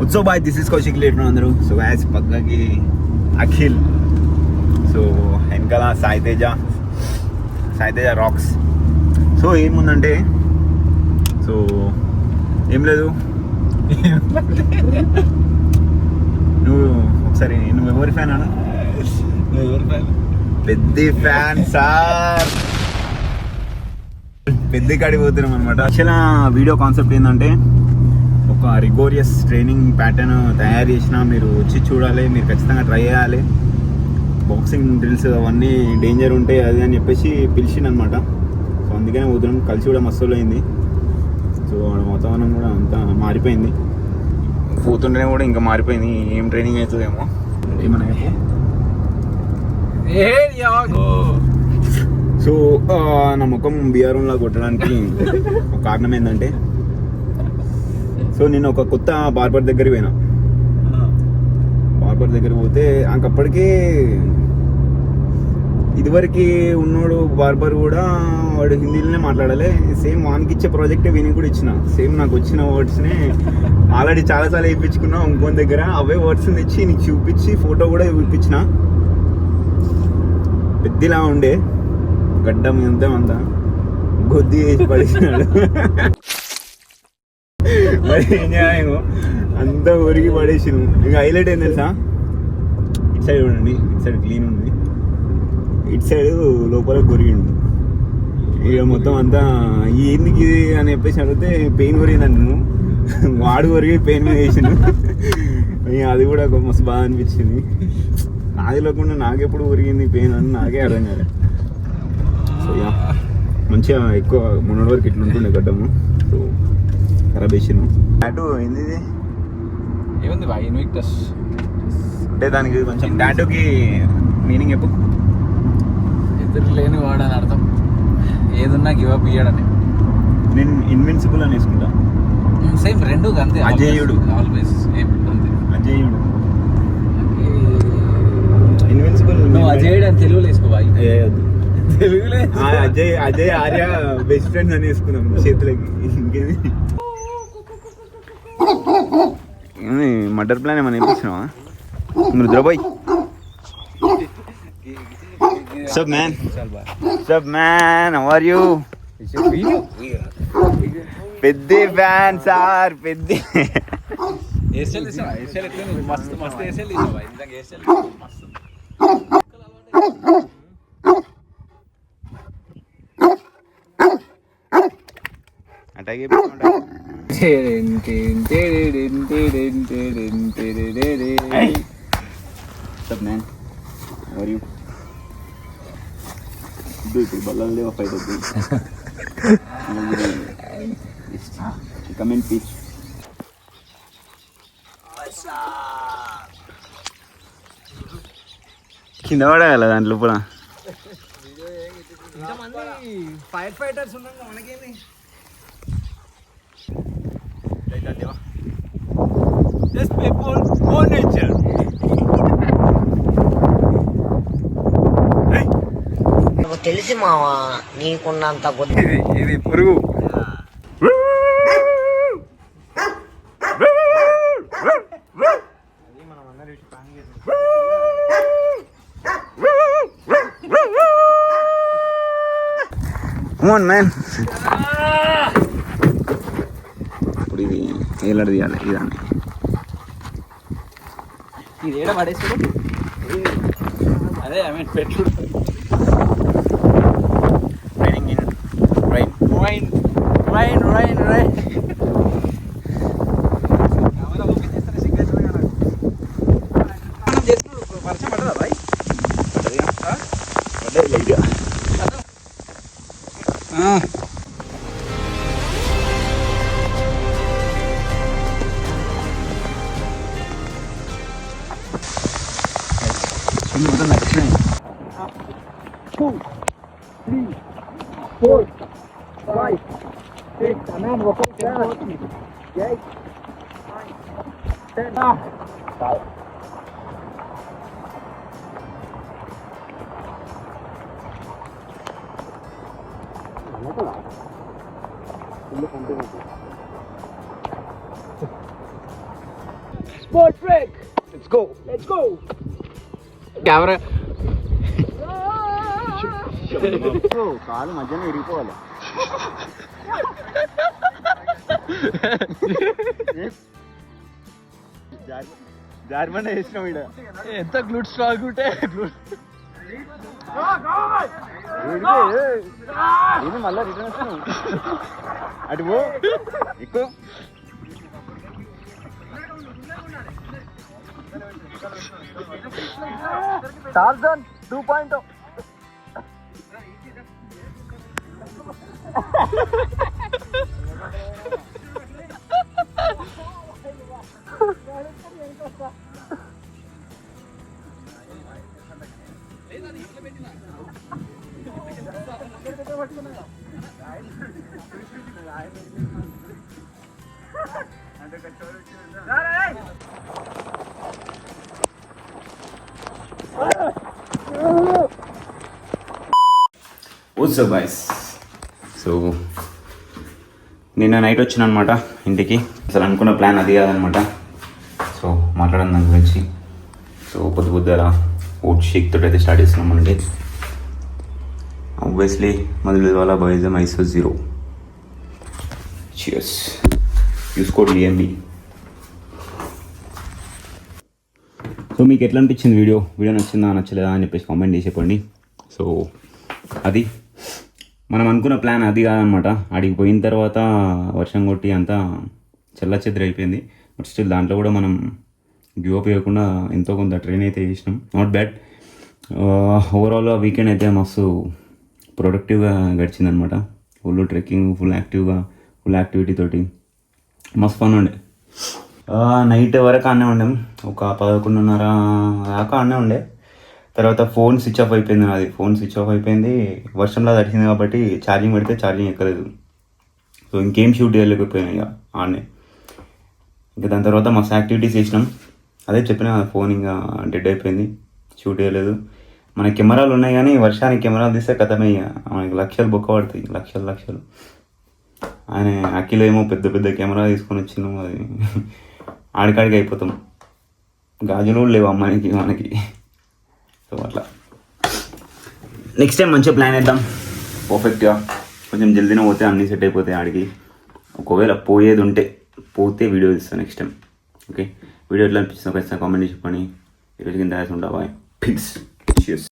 Utsav bye, this is Kaushik late అందరూ. So as పక్కకి Akhil, so వెనకాల సాయితేజ రాక్స్. సో ఏముందంటే, సో ఏం లేదు, నువ్వు ఎవరి ఫ్యాన్ అన్నా? పెద్ద ఫ్యాన్ సార్, పెద్ద కాడికి పోతున్నాం అనమాట. యాక్చువల్గా వీడియో కాన్సెప్ట్ ఏంటంటే, ఒక రిగోరియస్ ట్రైనింగ్ ప్యాటర్న్ తయారు చేసిన, మీరు వచ్చి చూడాలి, మీరు ఖచ్చితంగా ట్రై చేయాలి. బాక్సింగ్ డ్రిల్స్ అవన్నీ డేంజర్ ఉంటాయి అది అని చెప్పేసి పిలిచింది అనమాట. సో అందుకనే పోతున్నాం. కలిసి కూడా మస్తు అయింది. సో వాతావరణం కూడా అంతా మారిపోయింది, పోతుంటేనే కూడా ఇంకా మారిపోయింది. ఏం ట్రైనింగ్ అవుతుందేమో ఏమన్నా. సో నా ముఖం బీఆర్ఓలా కొట్టడానికి ఒక కారణం ఏంటంటే, సో నేను ఒక కొత్త బార్బర్ దగ్గరికి పోయినా. బార్బర్ దగ్గరికి పోతే అప్పటికే ఇదివరకు ఉన్నోడు బార్బర్ కూడా వాడు హిందీలోనే మాట్లాడాలి. సేమ్ వానికి ఇచ్చే ప్రాజెక్టే వీనికి కూడా ఇచ్చిన. సేమ్ నాకు వచ్చిన వర్డ్స్నే ఆల్రెడీ చాలాసార్లు వేయించుకున్నా ఇంకొని దగ్గర. అవే వర్డ్స్ తెచ్చి నీకు చూపించి ఫోటో కూడా చూపించిన. పెద్దలా ఉండే గడ్డం అంతా గొద్ది వేసి పడేసినాడు. మరి ఏం చేయమో అంతా ఒరిగి పడేసిను. ఇంకా హైలైట్ ఏం తెలుసా, ఇటు సైడ్ చూడండి, ఇటు సైడ్ క్లీన్ ఉంది, ఇటు సైడ్ లోపల కొరిగిండు. ఇక మొత్తం అంతా ఎందుకు ఇది అని చెప్పేసి అడిగితే పెయిన్ కొరిగిందండి. నువ్వు వాడు కొరిగి పెయిన్ మీద వేసిండు. అది కూడా మస్తు బాగా అనిపించింది. నాది లేకుండా నాకెప్పుడు కొరిగింది పెయిన్ అని నాకే అర్థం కాదు. సో మంచిగా ఎక్కువ మొన్నటి వరకు ఇట్లా ఉంటుండే గడ్డము. సో ఖరాబ్ వేసాను. టాటూ ఏంది ఇది? ఏముంది బాయ్, ఇన్విక్టస్ అంటే దానికి కొంచెం టాటూకి మీనింగ్ చెప్పు. ఎదురు లేని వాడని అర్థం, ఏదున్నా గివ్ అప్ ఇయ్యడని. నేను ఇన్విన్సిబుల్ అని వేసుకుంటా. సేమ్ రెండు అంతే, అజేయుడు. ఆల్వేస్ అంతే, అజేయుడు. ఇన్విన్సిబుల్ నువ్వు అజేయుడు అని తెలుగులో వేసుకో బాయ్. తెలుగులో అజయ్ ఆర్య బెస్ట్ ఫ్రెండ్స్ అని వేసుకున్నాం చేతులకి. ఇంకేది మర్డర్ ప్లాన్ ఏమన్నా వేపిస్తున్నావా? రుద్రబాయ్ Sup man, how are you? పెద్ద ఫ్యాన్ సార్, పెద్ద. అటాగే Sup man, how are you? ఇప్పుడు బల్లం లేవా ఫైట్ అవుతుంది. Comment please. కింద పడగల దాంట్లో కూడా ఫైర్ ఫైటర్స్ ఉన్నాం మనకేంది. Just people own nature. తెలిసి మావా నీకున్నంత ఇది పురుగు. మ్యాన్ ఇప్పుడు ఇది ఏలాడు తీయాలి. ఇదాన్ని ఇది ఏడ పడేసాడు. అదే ఐ మీన్ పెట్టుడు. Rain. వర్షం పడదా బాయ్? మొత్తం నచ్చినాయి. 2, 3, 4, 5, 6, 7, 8, 9, 10. పర్ఫెక్ట్ లెట్స్ గో కెమెరా కాలు మధ్యలో ఇరిగిపోవాలి. జార్మండ్ వేసినాం ఇక్కడ. ఎంత గ్లూట్ స్ట్రాంగ్ ఉంటే ఇది మళ్ళీ రిటర్న్ వస్తున్నాం. అటు పో ఎక్కువ. Tarzan 2.0 what's up guys. So నిన్న నైట్ వచ్చిన అనమాట ఇంటికి. అసలు అనుకున్న ప్లాన్ అది కాదనమాట. సో మాట్లాడడం దాని గురించి. సో పొద్దుల ఓట్ షేక్ తోటి అయితే స్టార్ట్ చేస్తున్నాం అంటే ఆబ్వియస్లీ మొదలు వాళ్ళ బాయిజం ఐసో 0. చియర్స్. యూస్ కోడ్ లిఎంబి. సో మీకు ఎట్లా అనిపించింది వీడియో నచ్చిందా నచ్చలేదా అని చెప్పేసి కామెంట్ చేసి చెప్పండి. సో అది మనం అనుకున్న ప్లాన్ అది కాదనమాట. ఆడికి పోయిన తర్వాత వర్షం కొట్టి అంతా చెల్లాచెద్దురు అయిపోయింది. బట్ స్టిల్ దాంట్లో కూడా మనం గివ్ అప్ చేయకుండా ఎంతో కొంత ట్రైన్ అయితే చేసినాం. Not bad. ఓవరాల్ వీకెండ్ అయితే మస్తు ప్రొడక్టివ్గా గడిచిందనమాట. ఫుల్ ట్రెక్కింగ్, ఫుల్ యాక్టివిటీ తోటి మస్తు ఫన్ ఉండే. నైట్ వరకు ఆడనే ఉండాం. ఒక 11:30 దాకా ఆడనే ఉండే. తర్వాత ఫోన్ స్విచ్ ఆఫ్ అయిపోయింది. నాది ఫోన్ స్విచ్ ఆఫ్ అయిపోయింది. వర్షంలో తడిచింది కాబట్టి ఛార్జింగ్ పెడితే ఛార్జింగ్ ఎక్కలేదు. సో ఇంకేం షూట్ చేయలేకపోయాను ఇక ఆడనే. ఇంకా దాని తర్వాత మస్తు యాక్టివిటీస్ చేసినాం. అదే చెప్పిన ఫోన్ ఇంకా డెడ్ అయిపోయింది, షూట్ చేయలేదు. మన కెమెరాలు ఉన్నాయి కానీ వర్షానికి కెమెరాలు తీస్తే కథమే. ఇక మనకి లక్షలు బొక్క పడతాయి, లక్షలు. ఆయన అఖిల్ ఏమో పెద్ద కెమెరా తీసుకొని వచ్చినాం. అది ఆడికాడికి అయిపోతాం. గాజులు లేవు అమ్మాయికి మనకి. సో అట్లా నెక్స్ట్ టైం మంచిగా ప్లాన్ వేద్దాం పర్ఫెక్ట్గా. కొంచెం జల్దీనే పోతే అన్నీ సెట్ అయిపోతాయి ఆడికి. ఒకవేళ పోయేది ఉంటే పోతే వీడియో తీస్తాను నెక్స్ట్ టైం. ఓకే, వీడియో ఎట్లా అనిపిస్తుందో ఖచ్చితంగా కామెంట్ చెప్పండి. ఈరోజు కింద ఉంటా. Bye, piece.